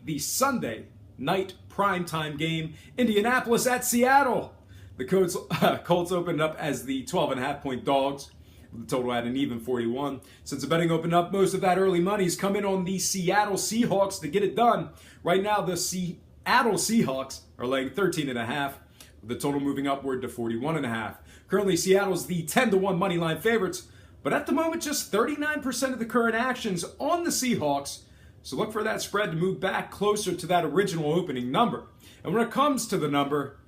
the Sunday night primetime game, Indianapolis at Seattle. The Colts opened up as the 12.5-point dogs, with the total at an even 41. Since the betting opened up, most of that early money's come in on the Seattle Seahawks to get it done. Right now, the Seattle Seahawks are laying 13.5, with the total moving upward to 41.5. Currently, Seattle's the 10-1 money line favorites, but at the moment, just 39% of the current action's on the Seahawks. So look for that spread to move back closer to that original opening number. And when it comes to the number,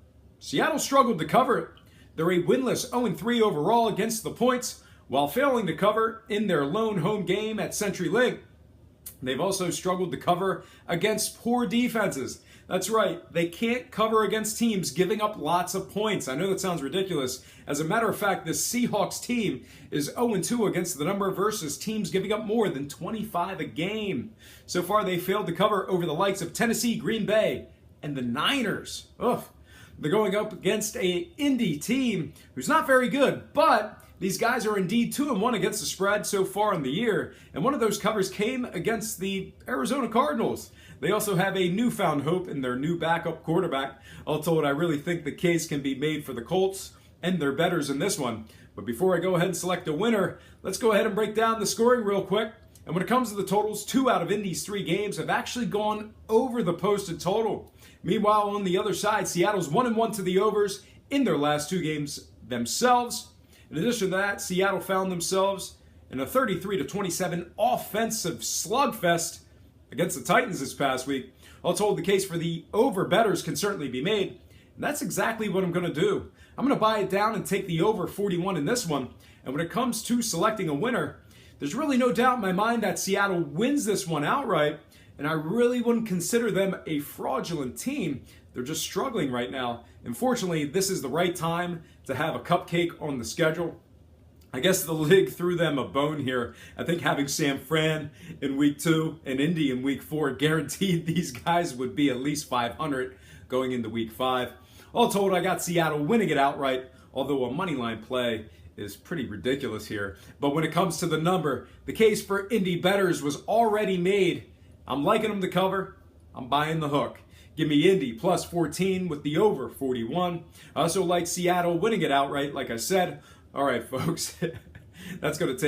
Seattle struggled to cover it. They're a winless 0-3 overall against the points, while failing to cover in their lone home game at CenturyLink. They've also struggled to cover against poor defenses. That's right, they can't cover against teams giving up lots of points. I know that sounds ridiculous. As a matter of fact, this Seahawks team is 0-2 against the number versus teams giving up more than 25 a game. So far, they failed to cover over the likes of Tennessee, Green Bay, and the Niners. Ugh. They're going up against a Indy team who's not very good, but these guys are indeed 2-1 against the spread so far in the year, and one of those covers came against the Arizona Cardinals. They also have a newfound hope in their new backup quarterback. All told, I really think the case can be made for the Colts and their bettors in this one. But before I go ahead and select a winner, let's go ahead and break down the scoring real quick. And when it comes to the totals, 2 out of Indy's 3 games have actually gone over the posted total. Meanwhile, on the other side, Seattle's 1-1 to the overs in their last 2 games themselves. In addition to that, Seattle found themselves in a 33-27 offensive slugfest against the Titans this past week. All told, the case for the over bettors can certainly be made, and that's exactly what I'm going to do. I'm going to buy it down and take the over 41 in this one, and when it comes to selecting a winner, there's really no doubt in my mind that Seattle wins this one outright, and I really wouldn't consider them a fraudulent team. They're just struggling right now. Unfortunately, this is the right time to have a cupcake on the schedule. I guess the league threw them a bone here. I think having San Fran in week 2 and Indy in week 4 guaranteed these guys would be at least 500 going into week 5. All told, I got Seattle winning it outright, although a moneyline play is pretty ridiculous here. But when it comes to the number, the case for Indy bettors was already made. I'm liking them to cover. I'm buying the hook. Give me Indy plus 14 with the over 41. I also like Seattle winning it outright, like I said. All right, folks, that's going to take